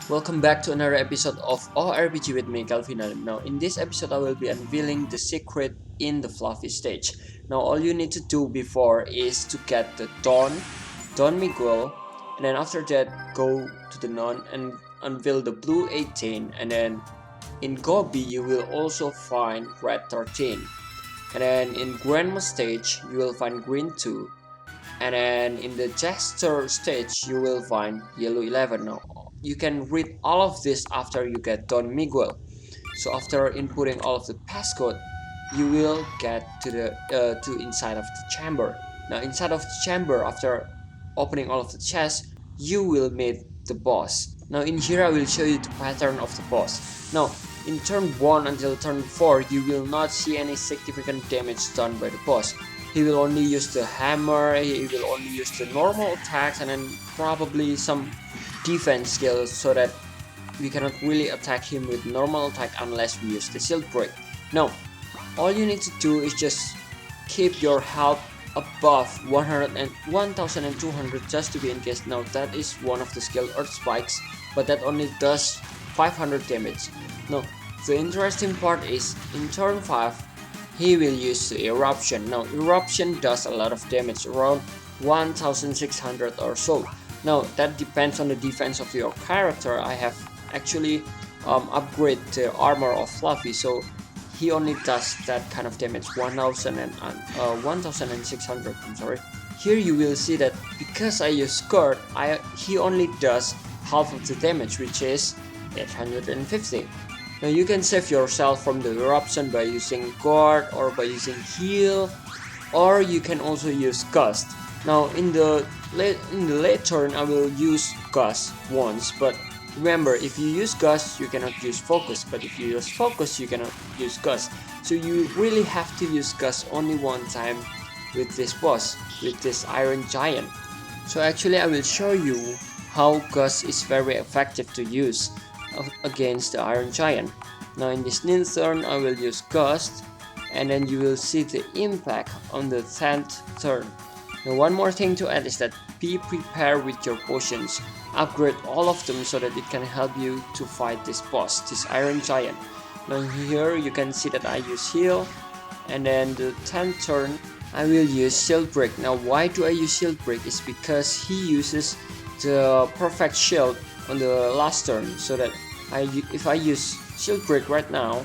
Welcome back to another episode of ORPG with me, Calvin. Now, in this episode, I will be unveiling the secret in the fluffy stage. Now, all you need to do before is to get the Don Miguel, and then after that, go to the non and unveil the blue 18, and then in Gobi, you will also find red 13, and then in Grandma stage, you will find green 2, and then in the gesture stage you will find yellow 11. Now you can read all of this after you get Don Miguel. So after inputting all of the passcode, you will get to the to inside of the chamber. Now inside of the chamber, after opening all of the chests, you will meet the boss. Now in here I will show you the pattern of the boss. Now in turn 1 until turn 4, you will not see any significant damage done by the boss. He will only use the hammer, he will only use the normal attacks, and then probably some defense skills, so that we cannot really attack him with normal attack unless we use the shield break. Now all you need to do is just keep your health above 100 and 1200 just to be in case. Now that is one of the skill earth spikes, but that only does 500 damage. Now the interesting part is in turn 5 he will use the eruption. Now eruption does a lot of damage, around 1600 or so. Now that depends on the defense of your character. I have actually upgrade the armor of Fluffy, so he only does that kind of damage, 1600. I'm sorry. Here you will see that because I use skirt, he only does half of the damage, which is 850. Now you can save yourself from the eruption by using guard or by using heal, or you can also use gust. Now in the late turn I will use gust once, but remember, if you use gust you cannot use focus, but if you use focus you cannot use gust. So you really have to use gust only one time with this boss, with this Iron Giant. So actually I will show you how gust is very effective to use against the Iron Giant. Now in this new turn I will use gust, and then you will see the impact on the 10th turn. Now one more thing to add is that be prepared with your potions. Upgrade all of them so that it can help you to fight this boss, this Iron Giant. Now here you can see that I use heal, and then the 10th turn I will use shield break. Now why do I use shield break is because he uses the perfect shield on the last turn, so that if I use shield break right now,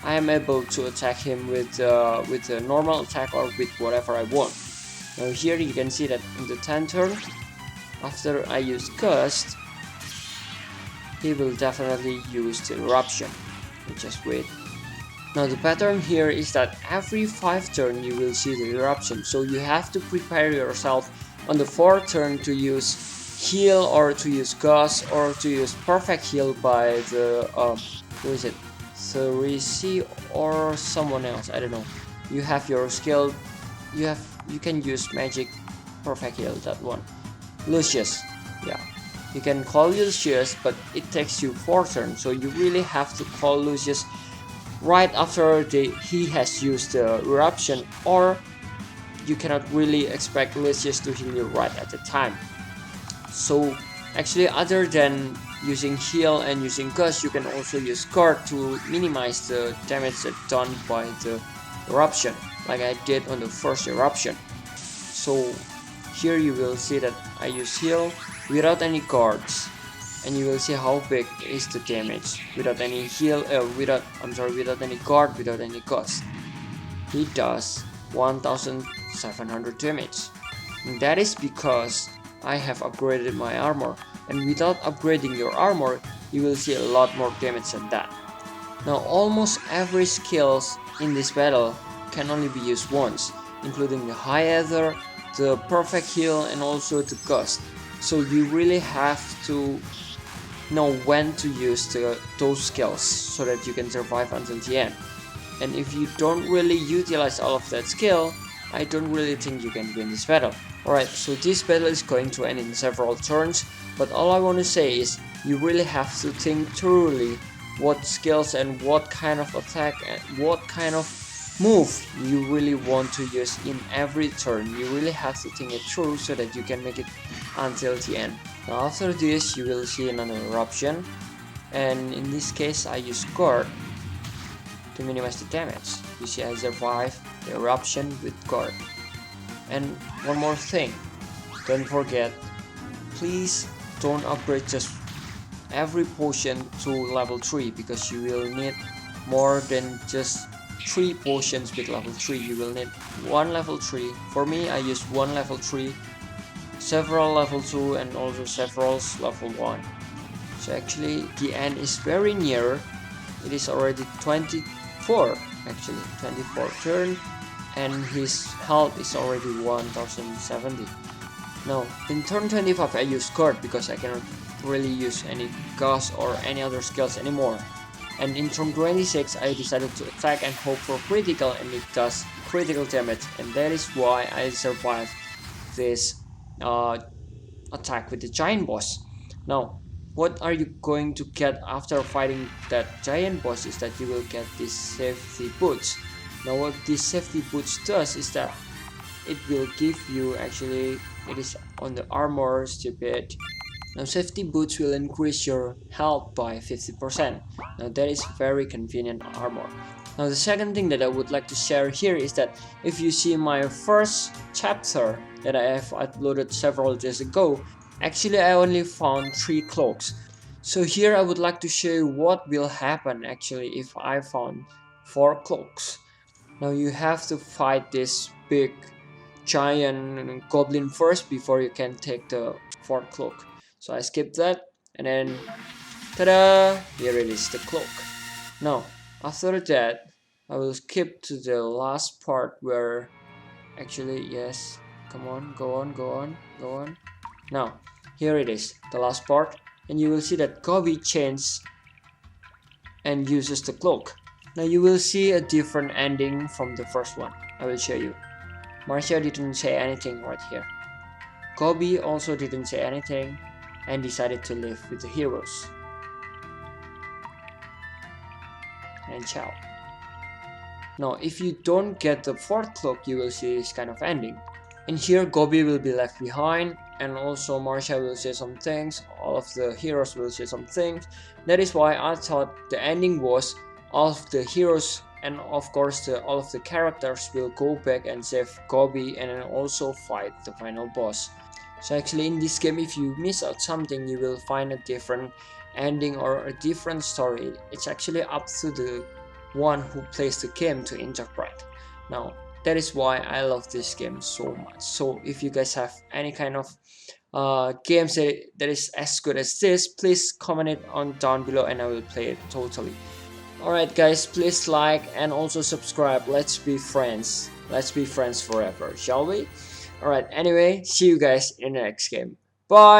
I am able to attack him with a normal attack or with whatever I want. Now here you can see that in the 10th turn, after I use gust, he will definitely use the eruption. Just wait. Now the pattern here is that every 5 turn you will see the eruption, so you have to prepare yourself on the 4th turn to use heal or to use gust or to use perfect heal by the who is it, Therese or someone else, I don't know. You have your skill, you can use magic perfect heal, that one. Lucius, yeah, you can call Lucius, but it takes you 4 turns, so you really have to call Lucius right after he has used the eruption, or you cannot really expect Lucius to heal you right at the time. So actually, other than using heal and using gust, you can also use guard to minimize the damage done by the eruption, like I did on the first eruption. So here you will see that I use heal without any guards, and you will see how big is the damage without any heal, without any guard, without any gust. He does 1700 damage, and that is because I have upgraded my armor, and without upgrading your armor you will see a lot more damage than that. Now almost every skills in this battle can only be used once, including the high ether, the perfect heal, and also the gust. So you really have to know when to use those skills so that you can survive until the end. And if you don't really utilize all of that skill, I don't really think you can win this battle. Alright, so this battle is going to end in several turns, but all I want to say is you really have to think thoroughly what skills and what kind of attack and what kind of move you really want to use in every turn. You really have to think it through so that you can make it until the end. Now after this you will see another option, and in this case I use guard to minimize the damage. You see I survive the eruption with guard. And one more thing, don't forget, please don't upgrade just every potion to level 3, because you will need more than just 3 potions with level 3. You will need one level 3. For me, I use one level 3, several level 2, and also several level 1. So actually the end is very near. It is already 24, actually 24 turn, and his health is already 1070. Now in turn 25 I use guard because I cannot really use any ghost or any other skills anymore. And in turn 26 I decided to attack and hope for critical, and it does critical damage, and that is why I survived this attack with the giant boss. Now what are you going to get after fighting that giant boss is that you will get these safety boots. Now what this safety boots does is that it will give you, actually it is on the armor, stupid. Now safety boots will increase your health by 50%. Now that is very convenient armor. Now the second thing that I would like to share here is that if you see my first chapter that I have uploaded several days ago, actually I only found 3 cloaks. So here I would like to show you what will happen actually if I found 4 cloaks. Now you have to fight this big giant goblin first before you can take the 4th cloak. So I skip that, and then ta-da! Here it is, the cloak. Now after that I will skip to the last part where, actually yes, come on, go on, go on, go on. Now here it is, the last part, and you will see that Gobi changes and uses the cloak. Now you will see a different ending from the first one. I will show you. Marcia didn't say anything right here. Gobi also didn't say anything and decided to live with the heroes. And ciao. Now if you don't get the 4th cloak, you will see this kind of ending. And here Gobi will be left behind, and also Marcia will say some things, all of the heroes will say some things. That is why I thought the ending was all of the heroes and of course all of the characters will go back and save Gobi and then also fight the final boss. So actually in this game, if you miss out something, you will find a different ending or a different story. It's actually up to the one who plays the game to interpret. Now that is why I love this game so much. So if you guys have any kind of games that is as good as this, please comment it on down below and I will play it totally. Alright guys, please like and also subscribe. Let's be friends. Let's be friends forever, shall we? Alright, anyway, see you guys in the next game. Bye!